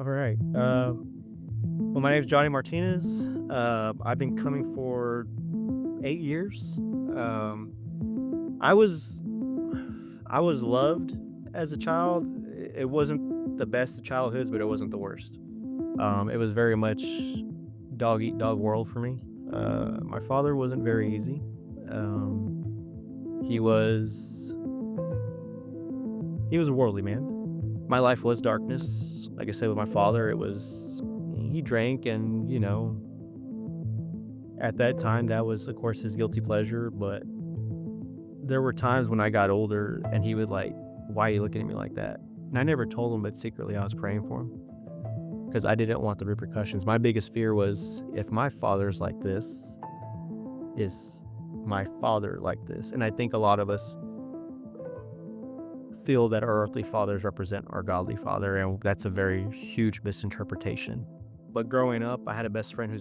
All right. Well, my name is Johnny Martinez. I've been coming for 8 years. Um, I was I was loved as a child. It wasn't the best of childhoods, but it wasn't the worst. It was very much dog eat dog world for me. My father wasn't very easy. He was he was a worldly man. My life was darkness. Like I said, with my father, it was he drank, and at that time, that was, of course, his guilty pleasure. But there were times when I got older, and he would like, "Why are you looking at me like that?" And I never told him, but secretly I was praying for him because I didn't want the repercussions. My biggest fear was, if my father's like this, is my father like this? And I think a lot of us feel that our earthly fathers represent our godly father, and that's a very huge misinterpretation. But growing up, I had a best friend who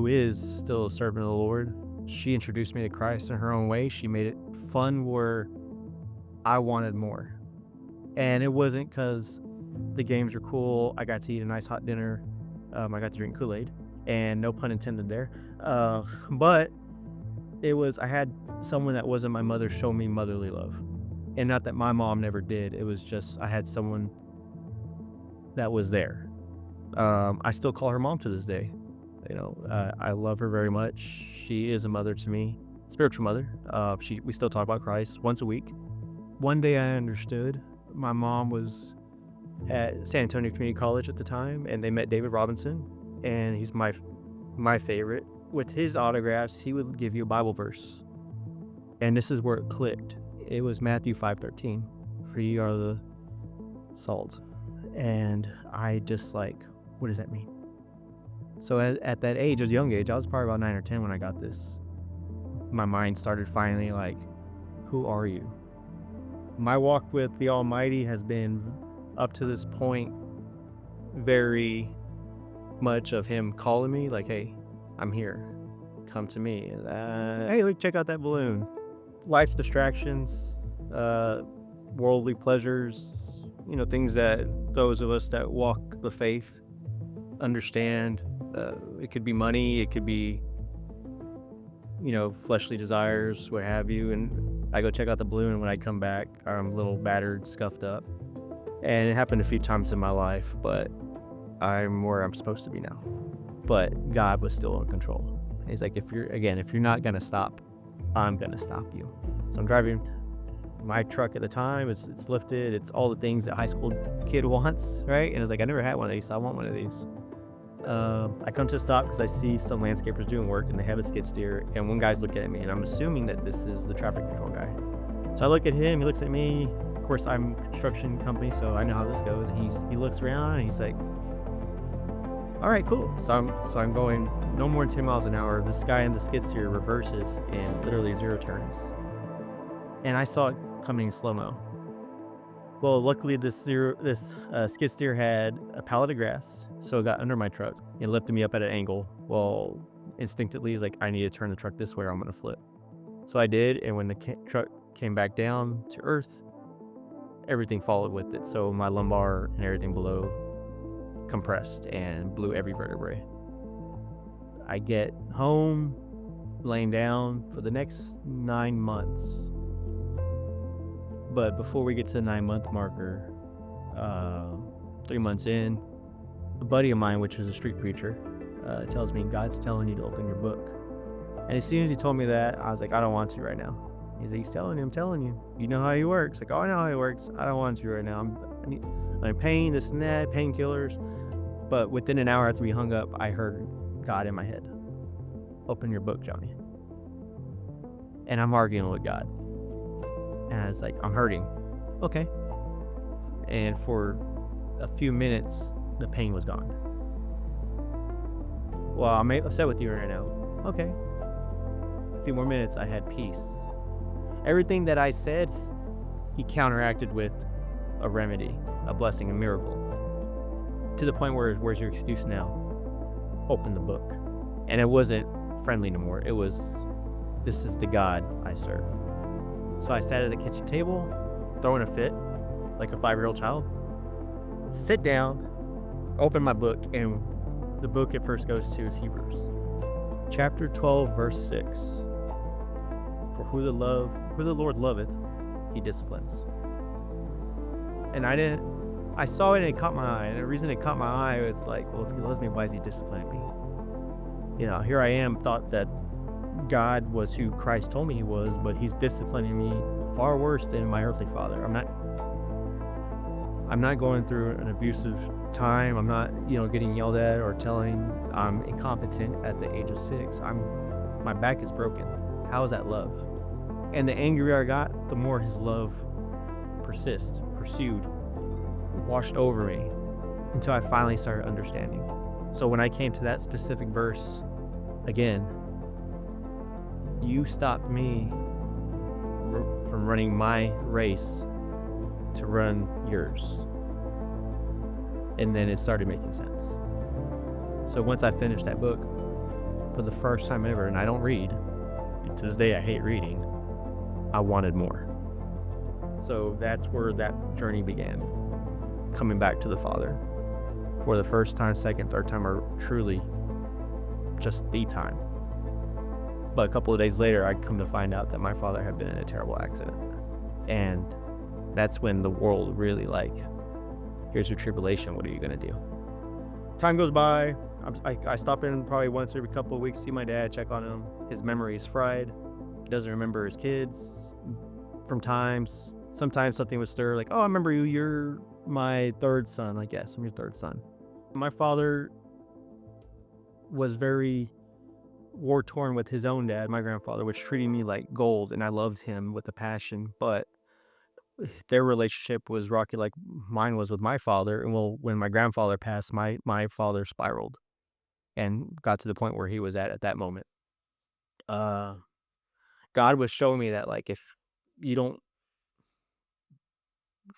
is still a servant of the Lord. She introduced me to Christ in her own way. She made it fun where I wanted more. And it wasn't because the games were cool. I got to eat a nice hot dinner. I got to drink Kool-Aid, and no pun intended there. But I had someone that wasn't my mother show me motherly love. And not that my mom never did. It was just I had someone that was there. I still call her mom to this day. I love her very much. She is a mother to me, spiritual mother. We still talk about Christ once a week. One day I understood. My mom was at San Antonio Community College at the time, and they met David Robinson, and he's my favorite. With his autographs, he would give you a Bible verse, and this is where it clicked. It was Matthew 5:13. For ye are the salt. And I just like, what does that mean? So at that age, as a young age, I was probably about 9 or 10 when I got this. My mind started finally like, who are you? My walk with the Almighty has been, up to this point, very much of him calling me like, hey, I'm here. Come to me. Hey, look, check out that balloon. Life's distractions, worldly pleasures, things that those of us that walk the faith understand. It could be money, it could be, fleshly desires, what have you. And I go check out the balloon, and when I come back, I'm a little battered, scuffed up. And it happened a few times in my life, but I'm where I'm supposed to be now. But God was still in control. He's like, if you're not going to stop, I'm going to stop you. So I'm driving my truck at the time. It's lifted. It's all the things that high school kid wants, right? And it's like, I never had one of these, so I want one of these. I come to a stop because I see some landscapers doing work, and they have a skid steer, and one guy's looking at me, and I'm assuming that this is the traffic control guy. So I look at him, he looks at me. Of course, I'm a construction company, so I know how this goes. And he looks around, and he's like, all right, cool. So I'm going no more than 10 miles an hour. This guy in the skid steer reverses in literally 0 turns. And I saw it coming in slow-mo. Well, luckily this skid steer had a pallet of grass, so it got under my truck and lifted me up at an angle. Well, instinctively, like, I need to turn the truck this way or I'm going to flip. So I did, and when the truck came back down to earth, everything followed with it. So my lumbar and everything below compressed and blew every vertebrae. I get home, laying down for the next 9 months. But before we get to the 9-month marker, 3 months in, a buddy of mine, which is a street preacher, tells me, God's telling you to open your book. And as soon as he told me that, I was like, I don't want to right now. He's telling you, I'm telling you. You know how he works. Like, oh, I know how he works. I don't want to right now. I'm in pain, this and that, painkillers. But within an hour after we hung up, I heard God in my head. Open your book, Johnny. And I'm arguing with God. And I was like, I'm hurting. Okay. And for a few minutes, the pain was gone. Well, I'm upset with you right now. Okay. A few more minutes, I had peace. Everything that I said, he counteracted with a remedy, a blessing, a miracle. To the point where, where's your excuse now? Open the book. And it wasn't friendly no more. It was, this is the God I serve. So I sat at the kitchen table, throwing a fit like a 5-year-old child. sit down, open my book, and the book it first goes to is Hebrews. Chapter 12, verse 6. For who the Lord loveth, he disciplines. And I saw it and it caught my eye. And the reason it caught my eye, it's like, well, if he loves me, why is he disciplining me? Here I am, thought that God was who Christ told me he was, but he's disciplining me far worse than my earthly father. I'm not going through an abusive time. I'm not, getting yelled at or telling I'm incompetent at the age of 6. My back is broken. How is that love? And the angrier I got, the more his love pursued, washed over me until I finally started understanding. So when I came to that specific verse, again, you stopped me from running my race to run yours. And then it started making sense. So once I finished that book, for the first time ever, and I don't read, to this day I hate reading, I wanted more. So that's where that journey began, coming back to the Father for the first time, second, third time, or truly just the time. But a couple of days later, I'd come to find out that my father had been in a terrible accident. And that's when the world really here's your tribulation. What are you going to do? Time goes by. I stop in probably once every couple of weeks, see my dad, check on him. His memory is fried. He doesn't remember his kids. Sometimes something would stir, like, oh, I remember you. You're my third son. I guess I'm your third son. My father was very war-torn with his own dad, my grandfather, which treated me like gold, and I loved him with a passion, but their relationship was rocky like mine was with my father. And well, when my grandfather passed, my father spiraled and got to the point where he was at that moment. God was showing me that, if you don't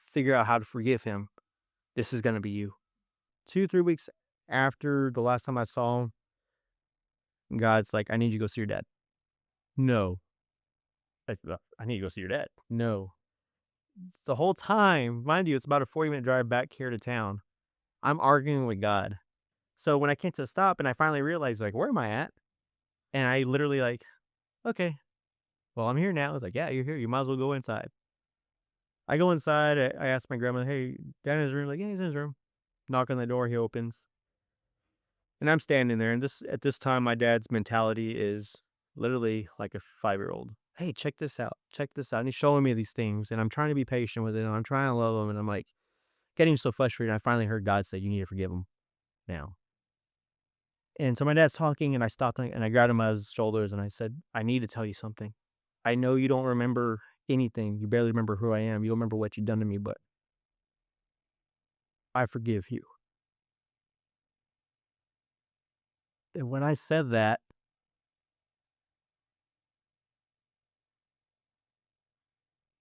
figure out how to forgive him, this is going to be you. 2-3 weeks after the last time I saw him, God's like, I need you to go see your dad. No. I said, I need you to go see your dad. No. The whole time, mind you, it's about a 40-minute drive back here to town. I'm arguing with God. So when I came to stop and I finally realized, where am I at? And I literally okay, well, I'm here now. I was like, yeah, you're here. You might as well go inside. I go inside. I ask my grandma, hey, Dad in his room? Like, yeah, he's in his room. Knock on the door. He opens. And I'm standing there. And at this time, my dad's mentality is literally like a 5-year-old. Hey, check this out. Check this out. And he's showing me these things. And I'm trying to be patient with it. And I'm trying to love him. And I'm getting so frustrated. I finally heard God say, you need to forgive him now. And so my dad's talking, and I stopped and I grabbed him by his shoulders and I said, I need to tell you something. I know you don't remember anything. You barely remember who I am. You don't remember what you've done to me, but I forgive you. And when I said that,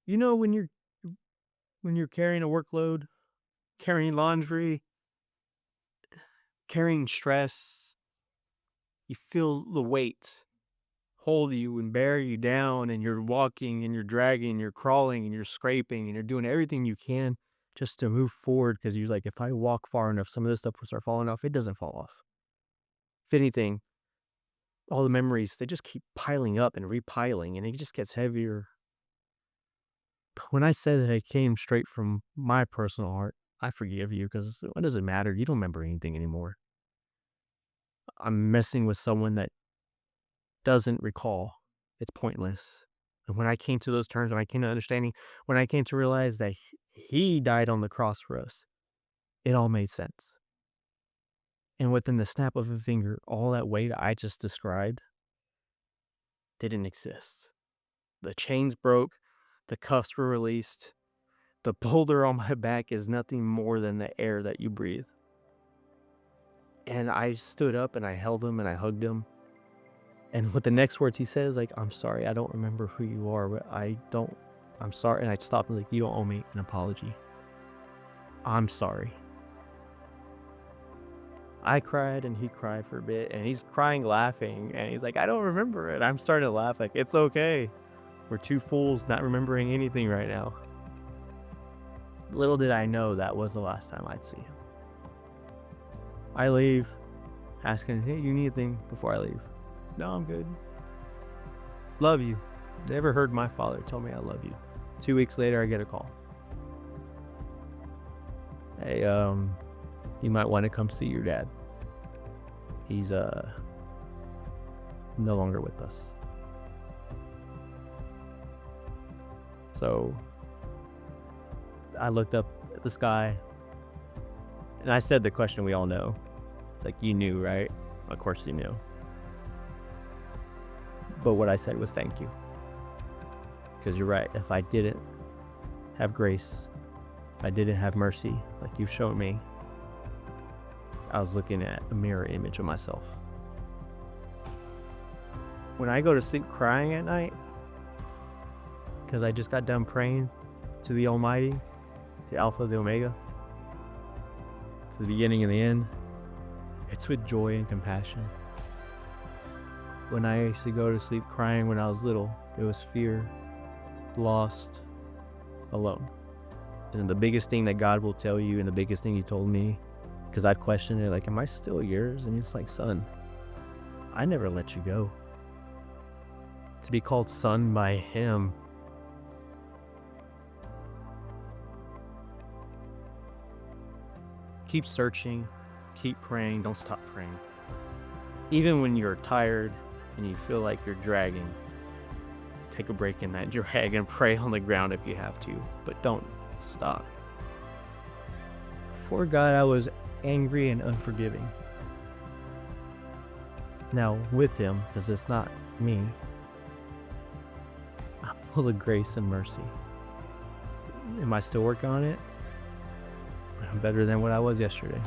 when you're carrying a workload, carrying laundry, carrying stress, you feel the weight hold you and bear you down, and you're walking and you're dragging, you're crawling and you're scraping and you're doing everything you can just to move forward, because you're like, if I walk far enough, some of this stuff will start falling off. It doesn't fall off. If anything, all the memories, they just keep piling up and repiling, and it just gets heavier. But when I said that it came straight from my personal heart, I forgive you, because what does it matter? You don't remember anything anymore. I'm messing with someone that doesn't recall. It's pointless. And when I came to those terms, when I came to understanding, when I came to realize that he died on the cross for us, it all made sense. And within the snap of a finger, all that weight I just described didn't exist. The chains broke, the cuffs were released. The boulder on my back is nothing more than the air that you breathe. And I stood up and I held him and I hugged him. And with the next words he says, I'm sorry, I don't remember who you are, but I'm sorry. And I stopped and you don't owe me an apology. I'm sorry. I cried and he cried for a bit, and he's crying, laughing, and he's like, I don't remember it. I'm starting to laugh, it's okay. We're two fools not remembering anything right now. Little did I know that was the last time I'd see him. I leave, asking, hey, do you need anything before I leave? No, I'm good. Love you. Never heard my father tell me I love you. 2 weeks later, I get a call. Hey, you might want to come see your dad. He's no longer with us. So I looked up at the sky and I said the question we all know. It's like, you knew, right? Of course you knew. But what I said was thank you. Because you're right. If I didn't have grace, if I didn't have mercy like you've shown me, I was looking at a mirror image of myself. When I go to sleep crying at night, because I just got done praying to the Almighty, the Alpha, the Omega, to the beginning and the end, it's with joy and compassion. When I used to go to sleep crying when I was little, it was fear, lost, alone. And the biggest thing that God will tell you, and the biggest thing He told me, because I've questioned it, like, am I still yours? And it's like, son, I never let you go. To be called son by Him, keep searching, keep praying, don't stop praying. Even when you're tired and you feel like you're dragging, take a break in that drag and pray on the ground if you have to, but don't stop. Before God, I was angry and unforgiving. Now with Him, because it's not me, I'm full of grace and mercy. Am I still working on it? I'm better than what I was yesterday.